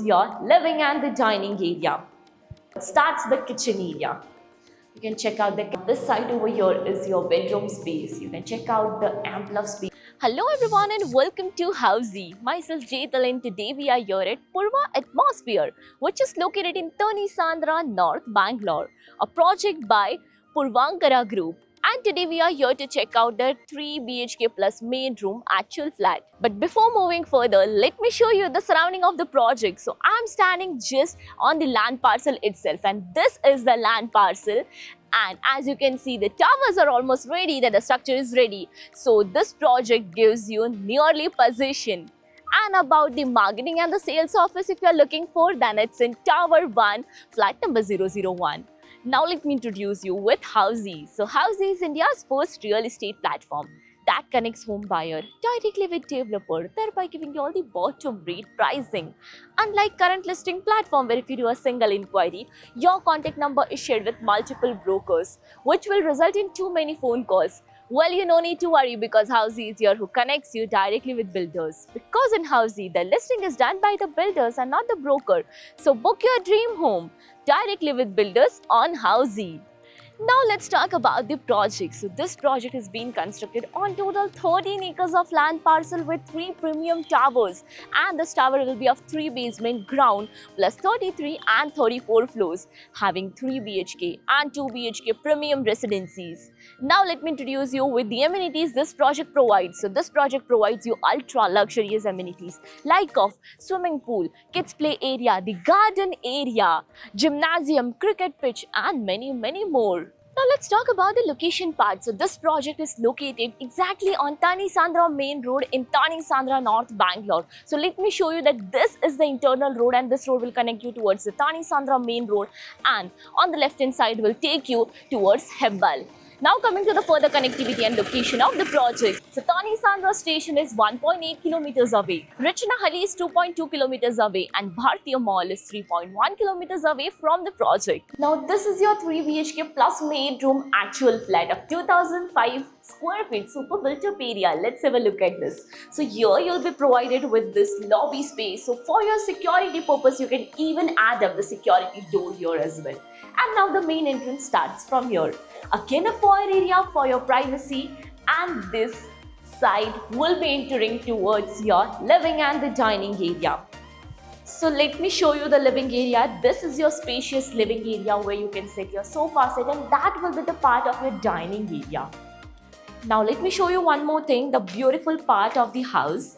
your living and the dining area. It starts the kitchen area. You can check out this side over here is your bedroom space. You can check out the ample of space. Hello everyone and welcome to Housey. Myself Jaital and today we are here at Purva Atmosphere, which is located in Tani Sandra, North Bangalore, a project by Purvankara Group. And today we are here to check out the 3 BHK plus main room actual flat. But before moving further, let me show you the surrounding of the project. So I'm standing just on the land parcel itself, and this is the land parcel. And as you can see, the towers are almost ready, that the structure is ready. So this project gives you nearly possession. And about the marketing and the sales office, if you are looking for, then it's in Tower 1, flat number 001. Now let me introduce you with Housey. So Housey is India's first real estate platform that connects home buyer directly with developer, thereby giving you all the bottom rate pricing. Unlike current listing platform where if you do a single inquiry, your contact number is shared with multiple brokers, which will result in too many phone calls. Well, you no need to worry because Housey is here who connects you directly with builders. Because in Housey, the listing is done by the builders and not the broker. So book your dream home directly with builders on Housey. Now let's talk about the project. So this project is being constructed on total 13 acres of land parcel with 3 premium towers, and this tower will be of 3 basement ground plus 33 and 34 floors, having 3 BHK and 2 BHK premium residencies. Now let me introduce you with the amenities this project provides. So this project provides you ultra luxurious amenities like of swimming pool, kids play area, the garden area, gymnasium, cricket pitch and many more. Now let's talk about the location part. So this project is located exactly on Tani Sandra main road in Tani Sandra, North Bangalore. So let me show you that this is the internal road, and this road will connect you towards the Tani Sandra main road, and on the left hand side will take you towards Hebbal. Now coming to the further connectivity and location of the project. So Tani Sandra station is 1.8 kilometers away, Richnahalli is 2.2 kilometers away, and Bhartiya Mall is 3.1 kilometers away from the project. Now this is your 3 BHK plus main room actual flat of 2005 square feet super built up area. Let's have a look at this. So here you'll be provided with this lobby space. So for your security purpose, you can even add up the security door here as well. And now the main entrance starts from here. Again a foyer area for your privacy, and this side will be entering towards your living and the dining area. So let me show you the living area. This is your spacious living area where you can set your sofa set, and that will be the part of your dining area. Now let me show you one more thing, the beautiful part of the house.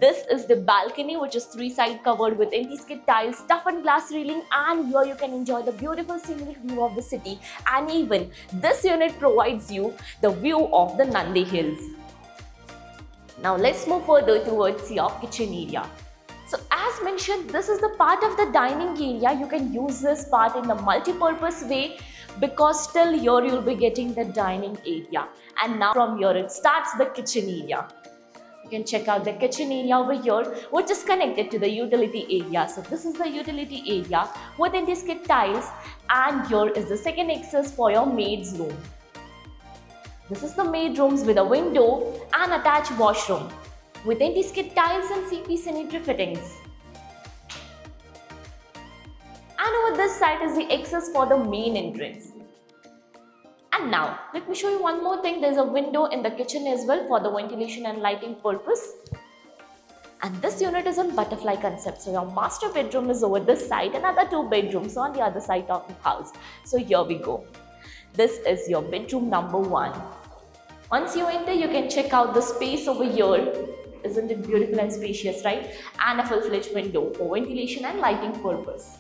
This is the balcony, which is 3 side covered with anti-skid tiles, toughened glass railing, and here you can enjoy the beautiful scenic view of the city. And even this unit provides you the view of the Nandi Hills. Now let's move further towards your kitchen area. So as mentioned, this is the part of the dining area. You can use this part in the multi-purpose way, because still here you'll be getting the dining area. And now from here it starts the kitchen area. You can check out the kitchen area over here, which is connected to the utility area. So this is the utility area with anti-skid tiles, and here is the second access for your maid's room. This is the maid rooms with a window and attached washroom with anti-skid tiles and CP sanitary fittings. And over this side is the access for the main entrance. And now, let me show you one more thing. There's a window in the kitchen as well for the ventilation and lighting purpose. And this unit is in butterfly concept. So your master bedroom is over this side, another 2 bedrooms on the other side of the house. So here we go. This is your bedroom number 1. Once you enter, you can check out the space over here. Isn't it beautiful and spacious, right? And a full-fledged window for ventilation and lighting purpose.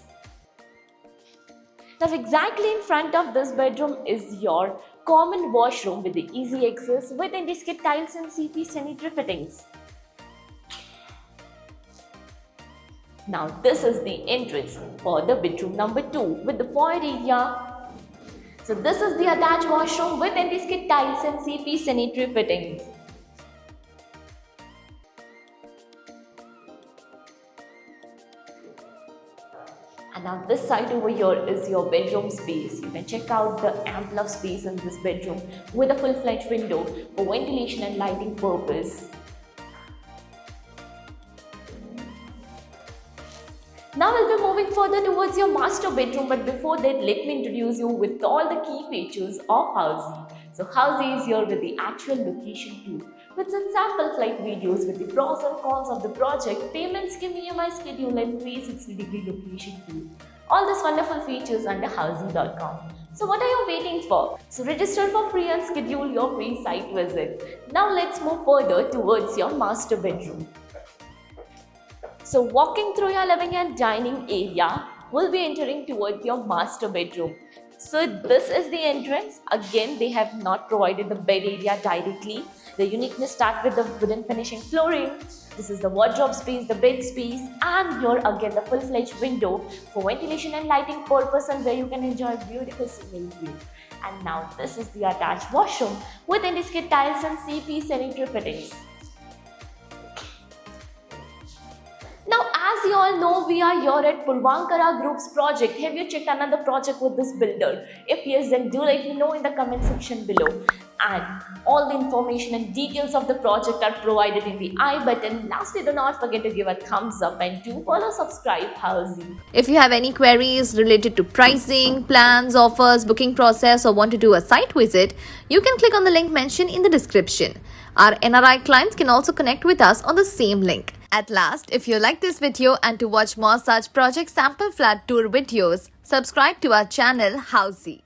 Now exactly in front of this bedroom is your common washroom with the easy access with anti-skid tiles and CP sanitary fittings. Now this is the entrance for the bedroom number 2 with the foyer area. So this is the attached washroom with anti-skid tiles and CP sanitary fittings. And now this side over here is your bedroom space. You can check out the ample of space in this bedroom with a full-fledged window for ventilation and lighting purpose. Now we'll be moving further towards your master bedroom, but before that, let me introduce you with all the key features of Housey. So Housey is here with the actual location too, with some sample flight videos with the pros and cons of the project, payment scheme, EMI schedule, and 360-degree location too. All these wonderful features under Housey.com. So what are you waiting for? So register for free and schedule your free site visit. Now let's move further towards your master bedroom. So walking through your living and dining area, we'll be entering towards your master bedroom. So this is the entrance. Again, they have not provided the bed area directly. The uniqueness starts with the wooden finishing flooring. This is the wardrobe space, the bed space, and here again the full-fledged window for ventilation and lighting purpose, and where you can enjoy beautiful scenery view. And now this is the attached washroom with intricate tiles and CP sanitary fittings. Now, as you all know, we are here at Puravankara Group's project. Have you checked another project with this builder? If yes, then do let me know in the comment section below. And all the information and details of the project are provided in the I button. Lastly, do not forget to give a thumbs up and do follow, subscribe Housey. If you have any queries related to pricing, plans, offers, booking process, or want to do a site visit, you can click on the link mentioned in the description. Our NRI clients can also connect with us on the same link. At last, if you like this video and to watch more such project sample flat tour videos, subscribe to our channel Housey.